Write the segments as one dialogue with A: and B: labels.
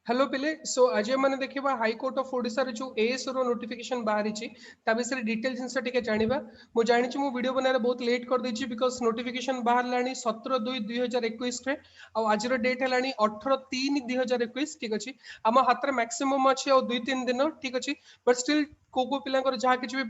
A: hello पिले सो आज मैंने देखा हाईकोर्ट ऑफ ओडिशा रे जो एएस रो नोटिफिकेशन बाहरी ता विषय डिटेल जिनस टिके जानिबा मु जानि मु वीडियो बनारे बहुत लेट कर देछि बिकॉज नोटिफिकेशन बाहर लानी 17/2/2021 रे आ आज रो डेट हलानी 18/3/2021 ठीक अछि हम हाथ रे मैक्सिमम अछि और 2-3 दिन ठीक अछि बट स्टिल को पिलांकर जहा किछ भी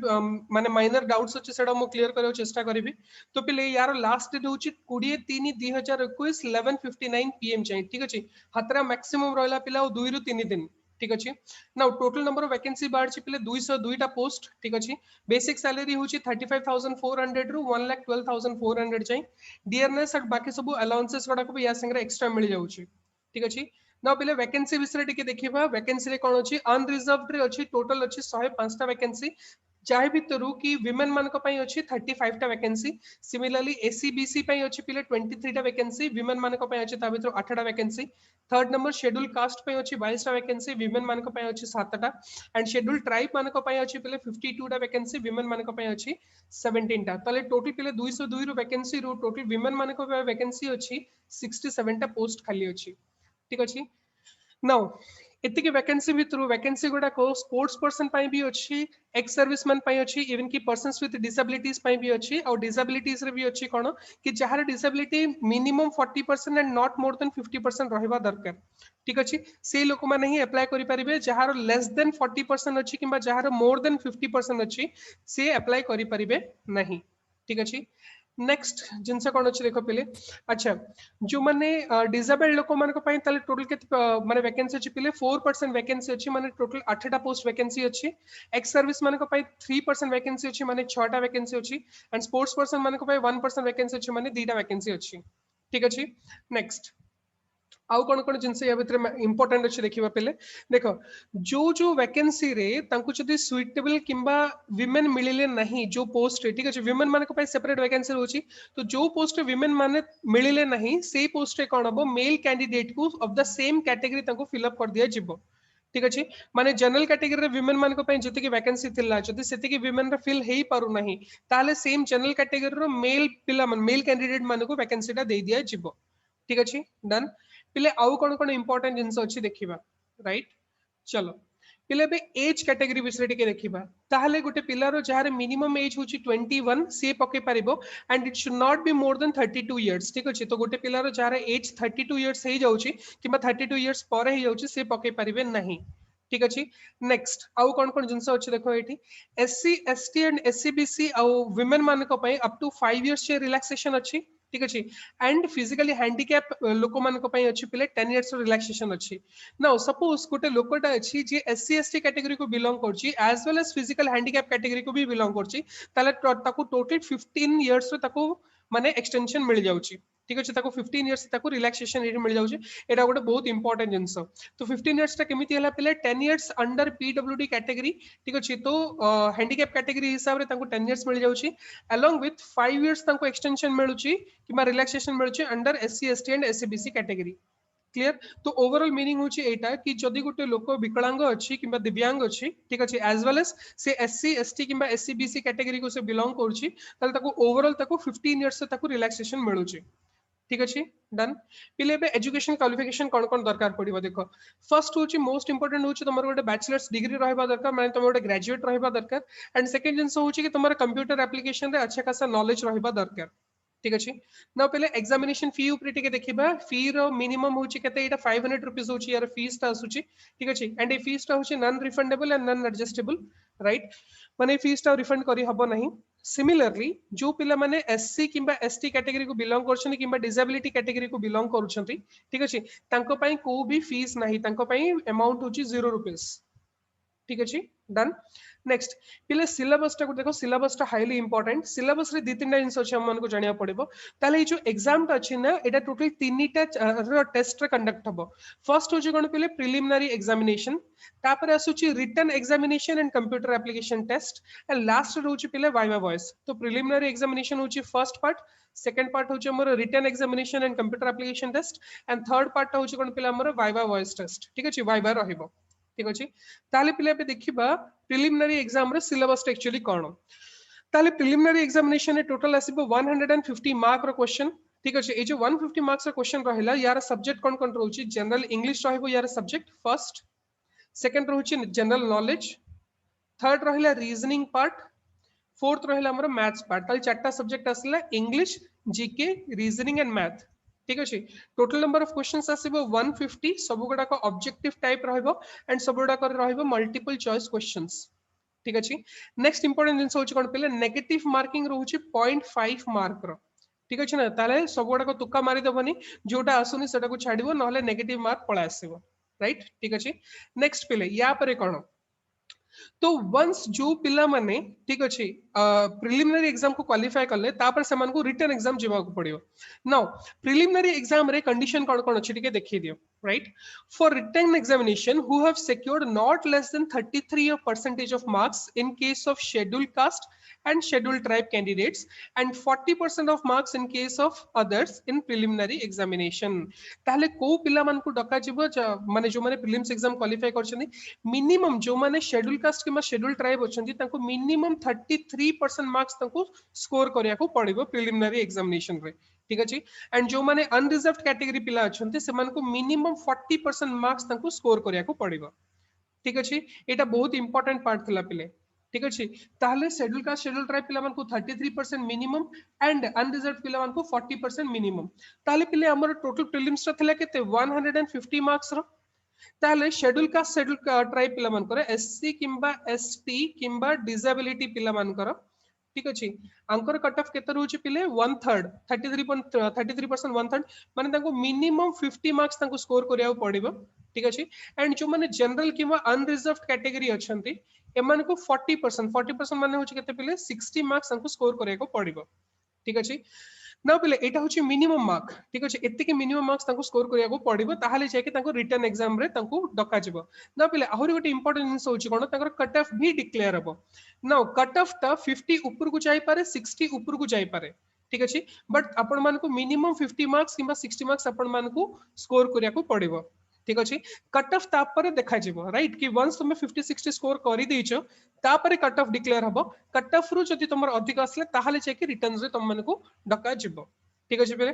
A: माने माइनर डाउट्स अछि सेडा मु क्लियर करे चेष्टा करिवि तो पिले यार लास्ट डेट होछि 20/3/2021 11:59 PM चाहिए ठीक अछि हाथरा मैक्सिमम रहला पिला 2 रु 3 दिन ठीक अछि now total number of vacancy बाहर छि पिले 202 टा पोस्ट ठीक अछि बेसिक सैलरी होछि 35,400 रु 1,12,400 चाहिए डीआरएस और बाकी सब अलाउंसेस गडा को या संगे एक्स्ट्रा मिल जाउछि ठीक अछि ना पिले वैकेंसी विषय टिके देखिबा वैकेंसी रे कोन अछि अनरिजर्व्ड रे अछि टोटल अछि 105 टा वैकेंसी चाहे भितरु कि विमेन मान को पई अछि 35 टा वैकेंसी सिमिलरली एससीबीसी पई अछि पिले 23 टा वैकेंसी विमेन मान को पई अछि ता भितर 8 टा vacancy third number schedule caste पे अछि 22 टा वैकेंसी विमेन मान को पई अछि 7 टा एंड शेड्यूल ट्राइब मान को पई अछि पिले 52 टा वैकेंसी विमेन मान को पई अछि 17 टा तले टोटल पिले 202 रो वैकेंसी रो टोटल विमेन मान को पई वैकेंसी अछि 67 टा पोस्ट खाली अछि ठीक अछि नाउ एतिके वैकेंसी भितरु वैकेंसी गुडा को स्पोर्ट्स पर्सन पाई भी अछि एक्स सर्विसमैन पाई अछि इवन की पर्सन्स विथ डिसेबिलिटीज पाई भी अछि और डिसेबिलिटीज रे भी अछि कोन कि जहार disability minimum 40% and not more than 50% रहबा दरकार ठीक अछि से लोक माने ही अप्लाई करि परिबे जहार लेस देन 40% अछि किबा जहार मोर देन 50% अछि से अप्लाई करि परिबे नहीं ठीक अछि नेक्स्ट जिनस कोन अछि देखो पिले अच्छा जो माने डिसेबल्ड लोक मान को पई तले टोटल के माने वैकेंसी अछि पिले 4% वैकेंसी अछि माने टोटल 8 टा पोस्ट वैकेंसी अछि एक्स सर्विस मान को पई 3% वैकेंसी अछि माने 6 टा वैकेंसी अछि एंड स्पोर्ट्स पर्सन मान को पई 1% वैकेंसी अछि माने 2 टा वैकेंसी अछि ठीक अछि नेक्स्ट आउ कोन जिनस या भितर इंपोर्टेंट अछि देखिबा पहिले देखो जो वैकेंसी रे तांकु जदी सुइटेबल किंबा विमेन मिलिले नहीं जो पोस्ट ठीक अछि विमेन मान को पई सेपरेट वैकेंसी होछि तो जो पोस्ट विमेन माने मिलिले नहीं से पोस्ट रे कोन हबो मेल कैंडिडेट को ऑफ द सेम कैटेगरी तांकु फिल अप कर दिया जिवो ठीक अछि माने जनरल कैटेगरी रे विमेन मान को पई जति की वैकेंसी थिला जति सेति की विमेन रे फिल हेई पारु नहीं ताले सेम जनरल कैटेगरी रो मेल पिला मेल कैंडिडेट मान को वैकेंसी टा दे दिया जिवो ठीक अछि डन पिले आउ कोन इंपोर्टेंट जिंस अछि देखिबा राइट चलो पिले बे एज कैटेगरी विषय टिके देखिबा ताहले गुटे पिलारो जहार मिनिमम एज होची 21 से पके परिबो and it should not be more than 32 years ठीक अछि तो गुटे पिलारो जहार एज 32 इयर्स हे जाउची किबा 32 इयर्स पर हे जाउची से पके परिबे नहीं ठीक अछि नेक्स्ट आउ कोन जिंस अछि देखो एठी एससी एसटी एंड एससीबीसी आउ वुमेन मान को पई अप टू 5 इयर्स से रिलैक्सेशन अछि ठीक अछि एंड फिजिकली हैंडिकैप लोक मान को पई अछि पिले 10 इयर्स रिलैक्सेशन अछि नाउ सपोज गोटे लोकटा अछि जे एससी एसटी कैटेगरी को बिलोंग करछि as well as physical handicap category को भी बिलोंग करछि ताले ताको टोटल 15 इयर्स रो ताको माने एक्सटेंशन मिल जाउछि ठीक अछि ताको 15 इयर्स ताको रिलैक्सेशन एरी मिल जाउछि एटा गोटे बहुत इंपोर्टेंट जिंस तो 15 इयर्स ता केमिति हला पिले 10 इयर्स अंडर पीडब्ल्यूडी कैटेगरी ठीक अछि तो हैंडिकैप कैटेगरी हिसाब रे ताको 10 इयर्स मिल जाउछि along with 5 years ताको एक्सटेंशन मिलुछि किबा रिलैक्सेशन मिलुछि under SC ST and SCBC category clear तो ओवरऑल मीनिंग होची एटा कि जदि गुटे लोक विकलांग अछि किबा दिव्यांग अछि ठीक अछि एज वेल एज से एससी एसटी किबा एससीबीसी कैटेगरी को से बिलोंग करछि ताले ताको ओवरऑल ताको 15 इयर्स से ताको रिलैक्सेशन मिलुछि ठीक अछि डन पिले बे एजुकेशन क्वालिफिकेशन कोन दरकार पड़िबो देखो फर्स्ट होची मोस्ट इंपोर्टेंट होची तमर गोटे बैचलर्स डिग्री रहबा दरकार माने तमर गोटे ग्रेजुएट रहबा दरकार एंड सेकंड जिंस होची कि तमर कंप्यूटर एप्लीकेशन रे अच्छा खासा नॉलेज रहबा दरकार ठीक अछि ना पहले एग्जामिनेशन फी ऊपर टिके देखिबा फी रो मिनिमम होची केते एटा 500 रुपीस होची यार फीस ता सुची ठीक अछि एंड ए फीस ता होची non refundable and non adjustable right माने फीस ता रिफंड करी हबो नहीं सिमिलरली जो पिला माने एससी किबा एसटी कैटेगरी को बिलोंग करछन किबा डिसेबिलिटी कैटेगरी को बिलोंग करछंती ठीक अछि तांको पई को भी फीस नाही तांको पई अमाउंट होची 0 रुपीस ठीक अछि डन नेक्स्ट पिले सिलेबस टा को देखो सिलेबस टा हाईली इंपोर्टेंट सिलेबस रे 2-3 जिंस अछि हमन को जानिया पड़िबो ताले जो एग्जाम टा अछि ना एटा टोटल 3टा टेस्ट रे कंडक्ट हबो फर्स्ट होची कोन पिले प्रिलिमिनरी एग्जामिनेशन तापर आसुची written examination and computer application test and last होची पिले वाइवा वॉइस तो प्रिलिमिनरी एग्जामिनेशन होची फर्स्ट पार्ट सेकंड पार्ट होची हमर written examination and computer application test and third part होची कोन पिले हमर वाइवा वॉइस टेस्ट ठीक अछि वाइवा रहिबो ठीक अछि ताले पिले पे देखिबा प्रिलिमिनरी एग्जाम रे सिलेबस एक्चुअली कोन ताले प्रिलिमिनरी एग्जामिनेशन रे टोटल आसीबो 150 मार्क रो क्वेश्चन ठीक अच्छे ये जो 150 मार्क्स क्वेश्चन रहा यार सब्जेक्ट कौन कौन रोचे जनरल इंग्लिश यार सब्जेक्ट फर्स्ट सेकंड रोचे जनरल नॉलेज थर्ड रहा रीजनिंग पार्ट फोर्थ रहा हमर मैथ्स पार्ट ताले चारटा सब्जेक्ट आसला English GK reasoning and math ठीक अच्छे टोटल नंबर ऑफ क्वेश्चंस आसीबो 150 सब गुडाक ऑब्जेक्टिव टाइप रहइबो एंड सब गुडाक रहइबो मल्टीपल चॉइस क्वेश्चंस ठीक अच्छे नेक्स्ट इंपोर्टेंट जिंस होची कोन पहिले नेगेटिव मार्किंग रहउची 0.5 मार्क रो ठीक अच्छे ना ताले सब गुडाक तुक्का मारी दबनी जोटा आसुनी सेटा को छाडिबो नहले नेगेटिव मार्क पळा आसीबो राइट ठीक अच्छे नेक्स्ट पहिले या परे कोन तो वंस जो पिला माने ठीक अच्छे प्रिलिमिनरी एग्जाम को क्वालिफाई करले तापर से मान को रिटन एग्जाम जीवा को पड़ियो नाउ प्रिलिमिनरी एग्जाम रे कंडीशन कोन कोन अछि ठीक देखि दियो right for written examination who have secured not less than 33% of marks in case of scheduled caste and scheduled tribe candidates and 40% of marks in case of others in preliminary examination ताहले को पिला मान को डका जीवो माने जो माने prelims exam qualify करछनी मिनिमम जो माने शेड्यूल कास्ट किमा शेड्यूल ट्राइब अछंती तांको मिनिमम 33% मार्क्स तांको स्कोर करिया को पड़िबो प्रिलिमिनरी एग्जामिनेशन रे ठीक अछि एंड जो माने अनरिजर्व्ड कैटेगरी पिला अछंती से मान को मिनिमम 40% मार्क्स तांको स्कोर करिया को पड़िबो ठीक अछि एटा बहुत इंपोर्टेंट पार्ट थिला पिले ठीक अछि ताहले शेड्यूल कास्ट शेड्यूल ट्राइब पिला मान को 33% मिनिमम एंड अनरिजर्व्ड पिला मान को 40% मिनिमम ताहले पिले हमर टोटल प्रीलिम्स रा थिला केते 150 मार्क्स रो ताहले शेड्यूल कास्ट शेड्यूल ट्राइब पिला मान करे एससी किंबा एसटी किंबा डिसेबिलिटी पिला मान कर ठीक अछि अंकर कट ऑफ केते रहउची पिले 1/3 33% 1/3 माने ताको मिनिमम 50 मार्क्स ताको स्कोर करिया पड़िबो ठीक अछि एंड जो माने जनरल किंबा अनरिजर्व्ड कैटेगरी अछंती एमान को 40% माने होची केते पिले 60 मार्क्स ताको स्कोर करिया को पड़िबो ठीक अछि ना पिले एटा होची मिनिमम मार्क ठीक अछि एते के मिनिमम मार्क्स ताको स्कोर करिया को पड़िबो ताहाले जाके ताको रिटन एग्जाम रे ताको डका जिवो ना पिले आहुरी गोटे इंपोर्टेंट जिंस होची कोन ताकर कट ऑफ भी डिक्लेयर हबो नाउ कट ऑफ ता 50 ऊपर को जाई पारे 60 ऊपर को जाई पारे ठीक अछि बट आपण मान को मिनिमम 50 मार्क्स किंबा 60 मार्क्स आपण मान को स्कोर करिया को पड़िबो ठीक अछि कट ऑफ तापर देखा जिवो राइट कि वंस तुमे 50 60 स्कोर करि दैछो तापर कट ऑफ डिक्लेयर हबो कट ऑफ रु जदि तुमर अधिक आसले ताहाले चेक रिटर्न्स रे तुम मन को डका जिवो ठीक अछि बेले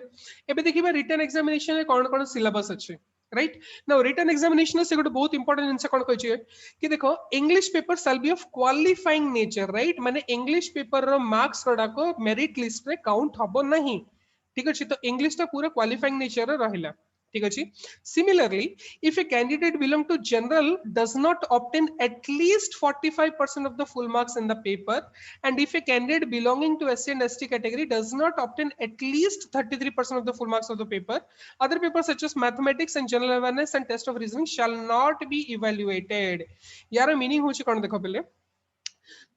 A: एबे देखिबा रिटन एग्जामिनेशन रे कोन कोन सिलेबस अछि राइट नाउ रिटन एग्जामिनेशन से गोटे बहुत इंपोर्टेंट जिंस कोन कहै छै कि देखो English paper shall be of qualifying nature right माने इंग्लिश पेपर रो मार्क्स रडा को मेरिट लिस्ट रे काउंट हबो नहीं ठीक अछि तो इंग्लिश ता पूरा क्वालिफाइंग नेचर रे रहिला ठीक अछि similarly if a candidate belong to general does not obtain at least 45% of the full marks in the paper and if a candidate belonging to SC and ST category does not obtain at least 33% of the full marks of the paper other papers such as mathematics and general awareness and test of reasoning shall not be evaluated यार meaning होची कोन देखो पहले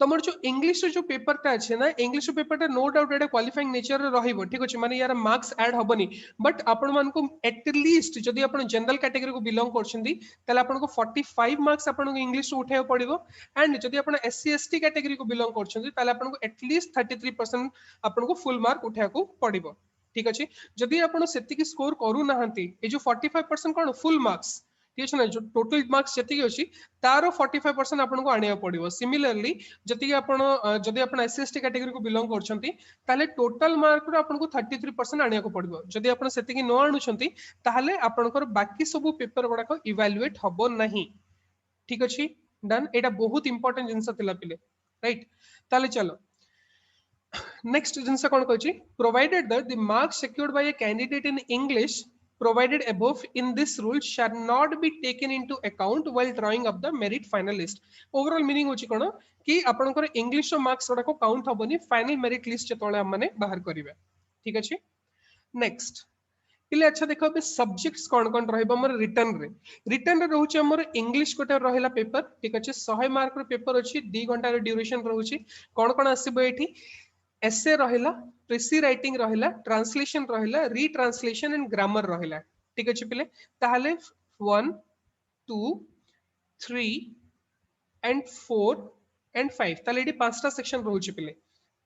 A: तमर जो English जो paper टा अछि ना इंग्लिश पेपर टा नो डाउट एटा क्वालिफाइंग नेचर रे रहिबो ठीक अछि माने यार मार्क्स ऐड हबनी बट आपण मान को एट लीस्ट जदि आपण जनरल कैटेगरी को बिलोंग करछंदी तले आपण को 45 मार्क्स आपण को इंग्लिश उठाय पड़िबो एंड जदि आपण एससी एसटी कैटेगरी को बिलोंग करछंदी तले आपण को एट लीस्ट 33% आपण को फुल मार्क उठाय को पड़िबो ठीक अछि जदि आपण सेति की स्कोर करू नाहंती ए जो 45% कोन फुल मार्क्स ठीक है ना जो टोटल मार्क्स जति अछि तारो 45% आपन को आनिया पड़िबो सिमिलरली जति आपन जदि आपन एससी कैटेगरी को बिलोंग करछंती ताले टोटल मार्क रो आपन को 33% आनिया को पड़िबो जदि आपन सेति की न आनुछंती ताले आपन को बाकी सब पेपर गुडा को इवैल्यूएट हबो नहीं ठीक अछि डन एटा बहुत इंपोर्टेंट जिंस थिला पिले राइट ताले चलो नेक्स्ट जिंस कोन कहछि provided that the marks secured by a candidate in English provided above in this rule shall not be taken into account while drawing up the merit final list overall meaning होची कोन कि आपन को English रो marks को count हबनी final merit list जतोले हम माने बाहर करिवे ठीक अछि नेक्स्ट पिले अच्छा देखो बे सब्जेक्ट्स कोन कोन रहइबो हमर रिटन रे रहउची हमर इंग्लिश कोटे रहिला पेपर ठीक अछि 100 मार्क रो पेपर अछि 2 घंटा रो ड्यूरेशन रहउची कोन कोन आसीबो एठी एसे रहिला प्रेसी राइटिंग रहिला ट्रांसलेशन रहिला रीट्रांसलेशन एंड ग्रामर रहिला ठीक अछि पिले ताहाले 1 2 3 एंड 4 एंड 5 ताले एटी पांचटा सेक्शन रहउची पिले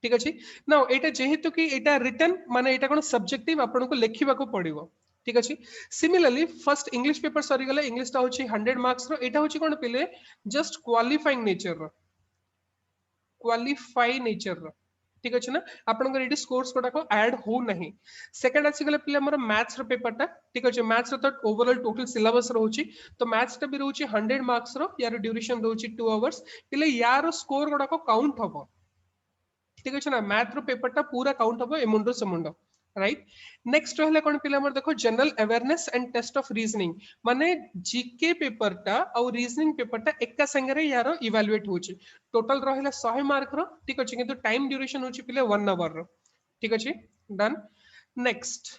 A: ठीक अछि नाउ एटा जेहेतु कि एटा रिटन माने एटा कोन सब्जेक्टिव आपन को लेखिबा को पड़िबो ठीक अछि सिमिलरली फर्स्ट इंग्लिश पेपर सरी गले इंग्लिश ता होची 100 मार्क्स रो एटा होची कोन पिले जस्ट क्वालिफाइंग नेचर रो क्वालिफाई नेचर रो ठीक अच्छे ना आपन ये स्कोर्स गुड़ाक ऐड हो नहीं सेकेंड आसीगला पे मैथ्स पेपर टा ठीक अच्छे मैथ्स तो ओवरऑल टोटल सिलेबस रोचे तो मैथ्स टा भी रोचे 100 मार्क्स यार ड्यूरेशन रोचे 2 आवर्स पे यार स्कोर गुड़ाक काउंट हम ठीक अच्छे ना मैथ पेपर टा पूरा काउंट हम एमुंडो से मुंड राइट नेक्स्ट रहला कोन पिला हमर देखो general awareness and test of reasoning माने जीके पेपर टा और रीजनिंग पेपर टा एका संगे रे यार इवैल्यूएट होची टोटल रहला 100 मार्क रो ठीक अछि किंतु टाइम ड्यूरेशन होची पिले 1 आवर रो ठीक अछि डन नेक्स्ट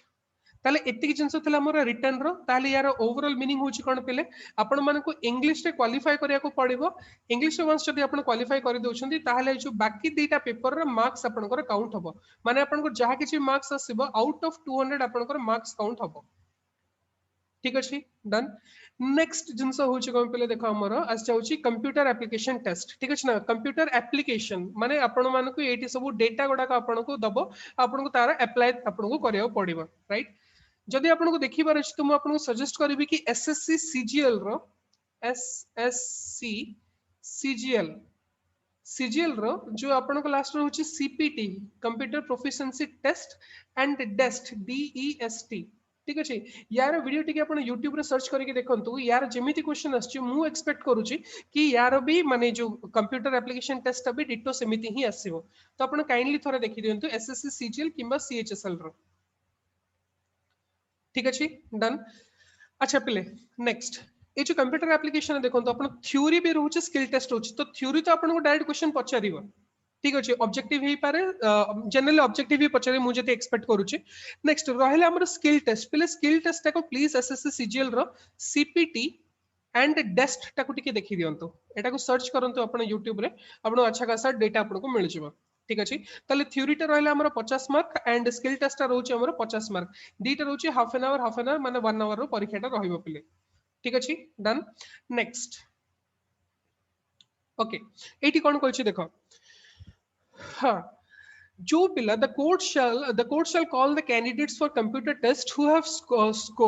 A: ताले एतिक जिंस थला हमर रिटर्न रो ताले यार ओवरऑल मीनिंग होची कोन पिले आपण मानको इंग्लिश रे क्वालिफाई करिया को पड़िबो इंग्लिश रे वंस जदी आपण क्वालिफाई करि दोछंती ताले जो बाकी दीटा पेपर रे मार्क्स आपनकर काउंट हबो माने आपनको जहा किछि मार्क्स आसीबो आउट ऑफ 200 आपनकर मार्क्स काउंट हबो ठीक अछि डन नेक्स्ट जिंस होची कोन पिले देखो हमर आस जाउची कंप्यूटर एप्लीकेशन टेस्ट ठीक अछि ना कंप्यूटर एप्लीकेशन माने आपण मानको एटी सब डेटा गुडा का आपनको दबो आपनको तार अप्लाई आपनको करियो पड़िबो राइट जदि आपनको देखिबार अछि तो म आपनको सजेस्ट करबी कि एसएससी सीजीएल रो एसएससी सीजीएल सीजीएल रो जो आपनको लास्ट रो होची CPT computer proficiency test and DEST DEST ठीक अछि यार वीडियो टिके आपण YouTube रे सर्च करके देखंतु यार जेमिति क्वेश्चन आछि मु एक्सपेक्ट करूची कि यार भी माने जो कंप्यूटर एप्लीकेशन टेस्ट भी डिटो सेमिति ही आसीबो तो आपण काइंडली थोड़ा देखि दियंतु एसएससी सीजीएल किंबा सीएचएसएल रो ठीक अच्छे डन अच्छा पिले नेक्स्ट ये जो कंप्यूटर एप्लीकेशन देखो तो अपन थ्योरी भी रोचे स्किल टेस्ट रोचे तो थ्योरी तो आपन को डायरेक्ट क्वेश्चन पचारिबो ठीक अच्छे ऑब्जेक्टिव ही पारे जनरली ऑब्जेक्टिव ही पचारे मु जते एक्सपेक्ट करूची नेक्स्ट रहले हमर स्किल टेस्ट पिले स्किल टेस्ट को प्लीज एसएससी सीजीएल रो सीपीटी एंड डेस्ट टाको टिके देखि दियंतु एटा को सर्च करंतु अपन YouTube रे अपन अच्छा खासा डेटा अपन को मिल जिवो ठीक अछि ताले थ्योरी टा रहला हमर 50 मार्क एंड स्किल टेस्ट टा रहउची हमर 50 मार्क दीटा रहउची हाफ एन आवर माने 1 आवर रो परीक्षा टा रहिबो पिले ठीक अछि डन नेक्स्ट ओके एटी कोन कहछि देखो हां जो पिला the court shall call the candidates for computer test who have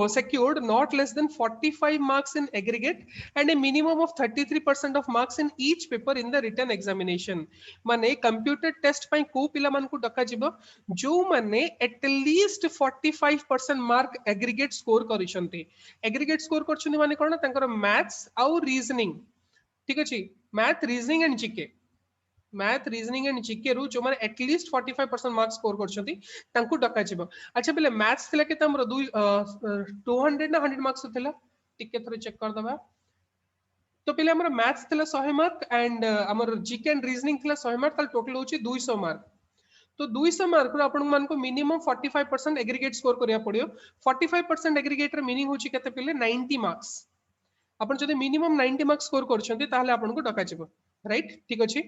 A: secured not less than 45 marks in aggregate and a minimum of 33% of marks in each paper in the written examination माने computer test पई को पिला मान को डका जिवो जो माने at least 45% mark aggregate score करिसंती aggregate score करछनी माने कोन तांकर maths आउ reasoning ठीक अछि math reasoning and gk math reasoning and GK रु जो माने एटलीस्ट 45% मार्क्स स्कोर करछंती तांकु डका जिवो अच्छा पहिले मैथ्स थिला केते हमर 200 ना 100 मार्क्स थिला टिके थरे चेक कर दबा तो पहिले हमर मैथ्स थिला 100 मार्क एंड हमर जीके एंड रीजनिंग थिला 100 मार्क ताल टोटल होची 200 मार्क तो 200 मार्क रो आपन मान को मिनिमम 45% एग्रीगेट स्कोर करिया पड़ियो 45% एग्रीगेट रो मीनिंग होची केते पहिले 90 मार्क्स अपन जदि मिनिमम 90 मार्क्स स्कोर करछंती ताहले आपन को डका जिवो राइट ठीक अछि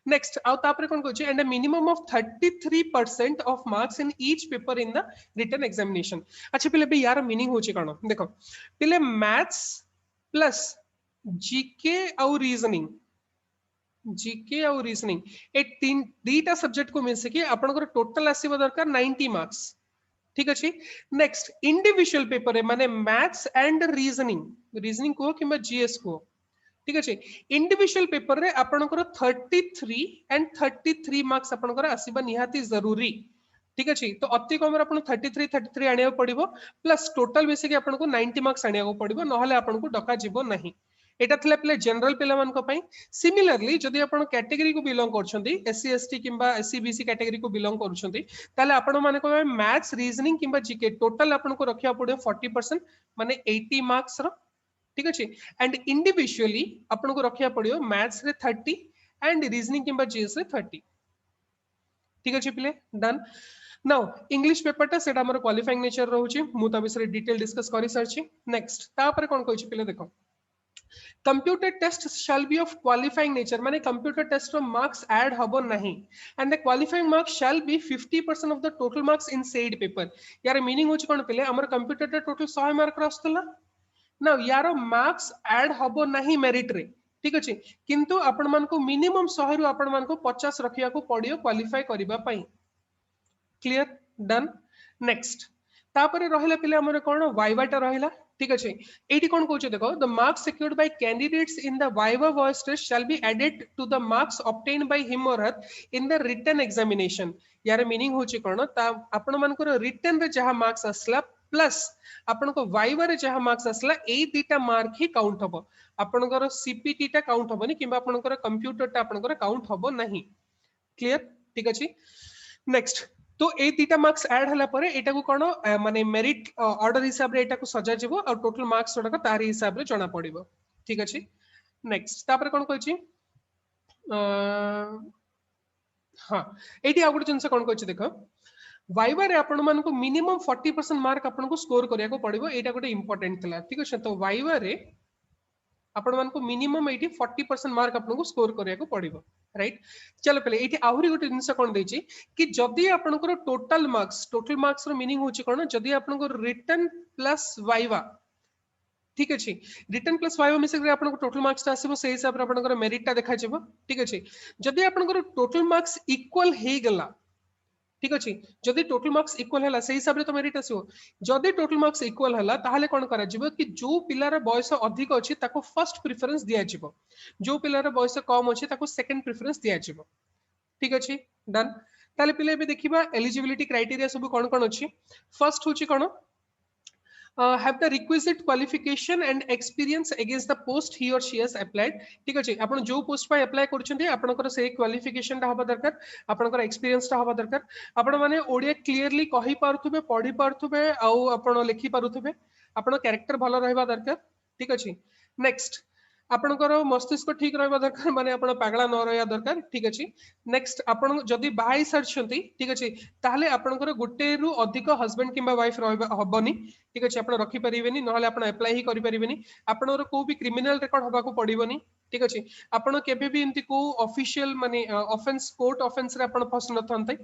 A: नेक्स्ट आउ तापरे कोन कहछि and a minimum of 33% of marks in each paper in the written examination अच्छा पहिले बे यार मीनिंग होछि कोन देखो पहिले मैथ्स प्लस जीके और रीजनिंग ए तीन दीटा सब्जेक्ट को मिल सके आपन को टोटल आसीबो दरकार 90 मार्क्स ठीक अछि नेक्स्ट इंडिविजुअल पेपर है माने मैथ्स एंड रीजनिंग को किबा जीएस को ठीक अछि इंडिविजुअल पेपर रे आपनकर 33 एंड 33 मार्क्स आपनकर आसीबा निहाती जरूरी ठीक अछि तो अति कम रे आपन 33 आनिया पड़िबो प्लस टोटल बेसी के आपनको 90 मार्क्स आनिया पड़िबो नहले आपनको डका जिवो नहीं एटा थिला प्ले जनरल पिला मान को पई सिमिलरली जदि आपण कैटेगरी को बिलोंग करछंती एससी एसटी किंबा एससी बीसी कैटेगरी को बिलोंग करछंती ताले आपण माने को मैथ्स रीजनिंग किंबा जीके टोटल आपण को रखिया पड़ियो 40% माने 80 मार्क्स रो ठीक अछि एंड इंडिविजुअली आपन को रखिया पड़ियो मैथ्स रे 30 एंड रीजनिंग किंबा जीएस रे 30 ठीक अछि पिले डन नाउ इंग्लिश पेपर ता सेटा हमर क्वालिफाइंग नेचर रहउची मु ता विषय डिटेल डिस्कस करि सरछि नेक्स्ट ता पर कोन कहछि पिले देखो computer test shall be of qualifying nature माने कंप्यूटर टेस्ट रो मार्क्स ऐड हबो नहीं and the qualifying marks shall be 50% of the total marks in said paper यार मीनिंग होछि कोन पिले हमर कंप्यूटर टे टोटल 100 मार्क रस्तला ना यार मार्क्स ऐड हबो नहीं मेरिट रे ठीक अछि किंतु आपण मान को मिनिमम 100 रु आपण मान को 50 रखिया को पड़ियो क्वालिफाई करिबा पई क्लियर डन नेक्स्ट तापरे रहिला पिले हमर कोन वाइवाटा रहिला ठीक अच्छे एटी कौन कहूँ देखो the marks secured by candidates in the viva voice test shall be added to the marks obtained by him or her in the written examination यार मीनिंग होची कोन ता आपण मानकर रिटन रे जहा मार्क्स असला प्लस आपण को वाइवा रे जहा मार्क्स असला ए दीटा मार्क ही काउंट हबो आपनकर सीपीटी टा काउंट हबोनी किबा आपनकर कंप्यूटर टा आपनकर काउंट हबो नहीं क्लियर ठीक अछि नेक्स्ट तो ए दीटा मार्क्स ऐड हला परे एटा को कोन माने मेरिट ऑर्डर हिसाब रे एटा को सजा जिवो और टोटल मार्क्स जोडा तारी हिसाब रे जणा पड़िबो ठीक अछि नेक्स्ट तापर कोन कहछि हां एटी आ गुड जिंस कोन कहछि देखो वाइवा रे आपण मान को मिनिमम 40% मार्क आपण को स्कोर करिया को पड़िबो एटा गोटे इंपोर्टेंट थला ठीक अछि तो वाइवा रे आपण मान को मिनिमम 40% मार्क आपण को स्कोर करिया को पड़िबो राइट चलो पहले एठी आहुरी गोटे जिंस कोन देछि कि जदी आपण को टोटल मार्क्स रो मीनिंग होछि कोन जदी आपण को रिटन प्लस वाइवा ठीक अछि रिटन प्लस वाइवा मिसे आपण को टोटल मार्क्स ता आसीबो से हिसाब रे आपण को मेरिट ता देखा जेबो ठीक अछि जदी आपण को टोटल मार्क्स इक्वल हे गला ठीक अछि जदी टोटल मार्क्स इक्वल हला से हिसाब रे तो मेरिट आसीबो जदी टोटल मार्क्स इक्वल हला ताहाले कोन करा जिवो कि जो पिलार बयस अधिक अछि ताको फर्स्ट प्रेफरेंस दिया जिवो जो पिलार बयस कम अछि ताको सेकंड प्रेफरेंस दिया जिवो ठीक अछि डन ताले पिले बे देखिबा एलिजिबिलिटी क्राइटेरिया सब कोन कोन अछि फर्स्ट होछि कोन have the requisite qualification and experience against the post he or she has applied ठीक अछि आपण जो पोस्ट पे अप्लाई करछन्ती आपनकर से क्वालिफिकेशन ता हबा दरकार आपनकर एक्सपीरियंस ता हबा दरकार आपण माने ओडिया क्लियरली कहि पारथुबे पढी पारथुबे आ आपण लिखि पारथुबे आपण कैरेक्टर भलो रहबा दरकार ठीक अछि नेक्स्ट आपनकर मस्तिष्क ठीक रहबा दरकार माने आपण पागला न रहया दरकार ठीक अछि नेक्स्ट आपण जदी बाहाई सरछन्ती ठीक अछि ताहले आपनकर गुटे रु अधिक हस्बैंड किबा वाइफ रहबा हबनी ठीक अछि आपण रखि परिबेनी नहले आपण अप्लाई ही करि परिबेनी आपनर को भी क्रिमिनल रिकॉर्ड हबा को पड़िबनी ठीक अछि आपण केबे भी एंती को ऑफिशियल माने ऑफेंस कोर्ट ऑफेंस रे आपण फस न थनते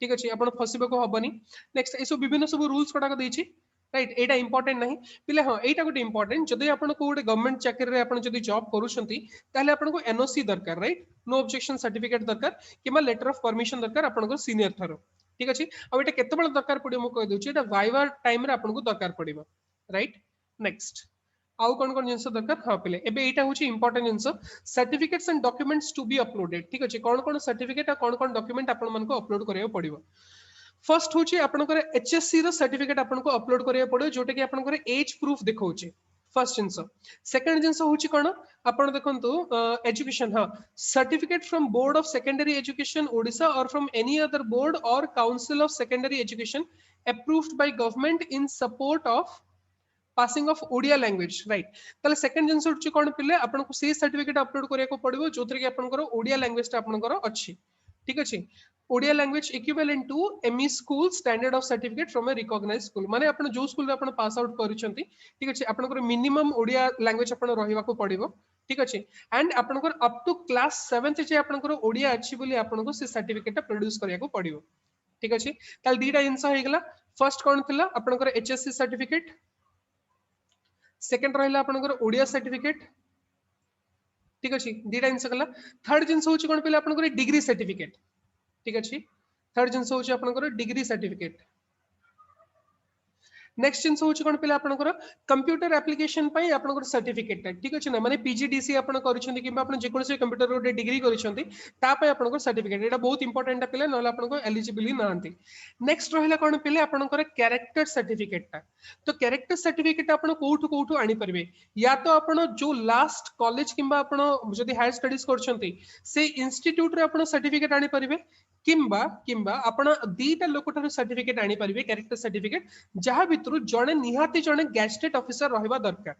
A: ठीक अछि आपण फसिबा को हबनी नेक्स्ट एसो विभिन्न सब रूल्स कोडा को देछि राइट एटा इंपोर्टेंट नहीं पिले हां एटा गोटे इंपोर्टेंट जदि आपण को गोटे गवर्नमेंट चाकरी रे आपण जदि जॉब करूछंती ताले आपण को एनओसी दरकार राइट नो ऑब्जेक्शन सर्टिफिकेट दरकार किबा लेटर ऑफ परमिशन दरकार आपण को सीनियर थरो ठीक अछि आ एटा केते बळ दरकार पडियो मु कह दोछि एटा वाइवा टाइम रे आपण को दरकार पडिबो राइट नेक्स्ट आउ कोन जिंस दरकार हां पिले एबे एटा होछि इंपोर्टेंट जिंस certificates and documents to be uploaded ठीक अछि कोन सर्टिफिकेट आ कोन डॉक्यूमेंट आपण मन को अपलोड करियो पडिबो फर्स्ट होची आपनकर एचएससी रो सर्टिफिकेट आपनको अपलोड करिया पड़ो जोटे कि आपनकर एज प्रूफ देखौची फर्स्ट जिंस सेकंड जिंस होची कोन आपण देखंतु एजुकेशन हां certificate from board of secondary education Odisha और फ्रॉम एनी अदर बोर्ड और council of secondary education approved by government in support of passing of Odia language right ताले सेकंड जिंस होची कोन पिले आपनको से सर्टिफिकेट अपलोड करिया को पड़िबो जोथरे कि आपनकर ओडिया लैंग्वेज ता आपनकर अछि ठीक अछि Odia language equivalent to ME school standard of certificate from a recognised school माने आपण जो स्कूल रे आपण पास आउट करिसंती ठीक अछि आपनकर मिनिमम ओडिया लैंग्वेज आपण रहिबा को पड़िबो ठीक अछि एंड आपनकर अप टू क्लास 7th जे आपनकर ओडिया अछि बोली आपनको से सर्टिफिकेट प्रोड्यूस करिया को पड़िबो ठीक अछि ताल दीटा इंसा हे गेला फर्स्ट कोन थिला आपनकर एचएससी सर्टिफिकेट सेकंड रहिला आपनकर ओडिया सर्टिफिकेट ठीक अछि दीटा इंसा गला थर्ड जिंस होछि कोन पहिले आपनकर डिग्री सर्टिफिकेट ठीक अछि थर्ड जिंस होछि आपनकर डिग्री सर्टिफिकेट नेक्स्ट जिंस होछि कोन पिला आपनकर कंप्यूटर एप्लीकेशन पई आपनकर सर्टिफिकेट ठीक अछि ना माने पीजीडीसी आपन करिसंती किबा आपन जे कोनसे कंप्यूटर रो डिग्री करिसंती ता पई आपनकर सर्टिफिकेट एटा बहुत इंपोर्टेंट पिला नले आपनको एलिजिबल नांती नेक्स्ट रहिला कोन पिले आपनकर कैरेक्टर सर्टिफिकेट ता तो कैरेक्टर सर्टिफिकेट आपन कोठु आनी परबे या तो आपन जो लास्ट कॉलेज किबा आपन जदी हायर स्टडीज करछंती से इंस्टीट्यूट रे आपन सर्टिफिकेट आनी परबे किंबा आपण दीटा लोकठार सर्टिफिकेट आनी परिबे कैरेक्टर सर्टिफिकेट जहा भितरु जणे निहाती जणे गैजेटेड ऑफिसर रहबा दरकार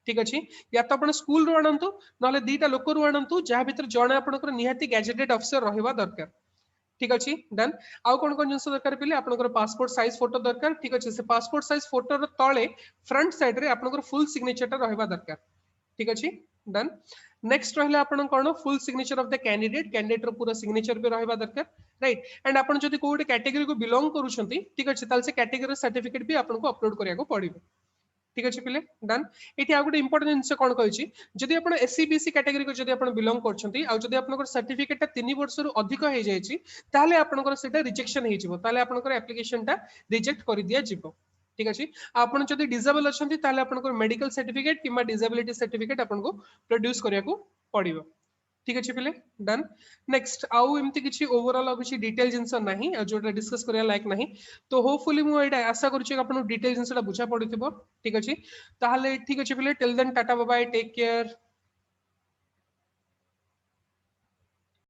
A: ठीक अछि या तो आपण स्कूल रो आनंतु नले दीटा लोक रो आनंतु जहा भितर जणे आपनकर निहाती गैजेटेड ऑफिसर रहबा दरकार ठीक अछि डन आउ कोन जिंस दरकार पिले आपनकर पासपोर्ट साइज फोटो दरकार ठीक अछि से पासपोर्ट साइज फोटो रो तळे फ्रंट साइड रे आपनकर फुल सिग्नेचर रहबा दरकार ठीक अछि डन नेक्स्ट रहला आपण कोन full signature of the candidate रो पूरा सिग्नेचर भी रहबा दरकार राइट एंड आपण जदी कोड कैटेगरी को बिलोंग करूछंती ठीक अछि ताल से कैटेगरी सर्टिफिकेट भी आपण को अपलोड करिया को पड़िबो ठीक अछि पिले डन एठी आ गुड इंपोर्टेंट जिंस कोन कहैछि जदी आपण एससी बीसी कैटेगरी को जदी आपण बिलोंग करछंती आ जदी आपनकर सर्टिफिकेट ता 3 वर्ष रु अधिक हे जायछि ताले आपनकर सेटा रिजेक्शन हे जिवो ताले आपनकर एप्लीकेशन ता रिजेक्ट करि दिया जिवो ठीक अछि आपण जदि डिसेबल अछंती ताले आपनको मेडिकल सर्टिफिकेट किंबा डिसेबिलिटी सर्टिफिकेट आपनको प्रोड्यूस करियाको पड़िबो ठीक अछि पिले डन नेक्स्ट आउ एमती किछि ओवरऑल अब किछि डिटेल जिंस नाही जोटा डिस्कस करिया लायक नाही तो होपफुली मु एटा आशा करूछि आपन डिटेल जिंसटा बुझा पड़िथिबो ठीक अछि ताहाले ठीक अछि पिले till then ta-ta bye bye take care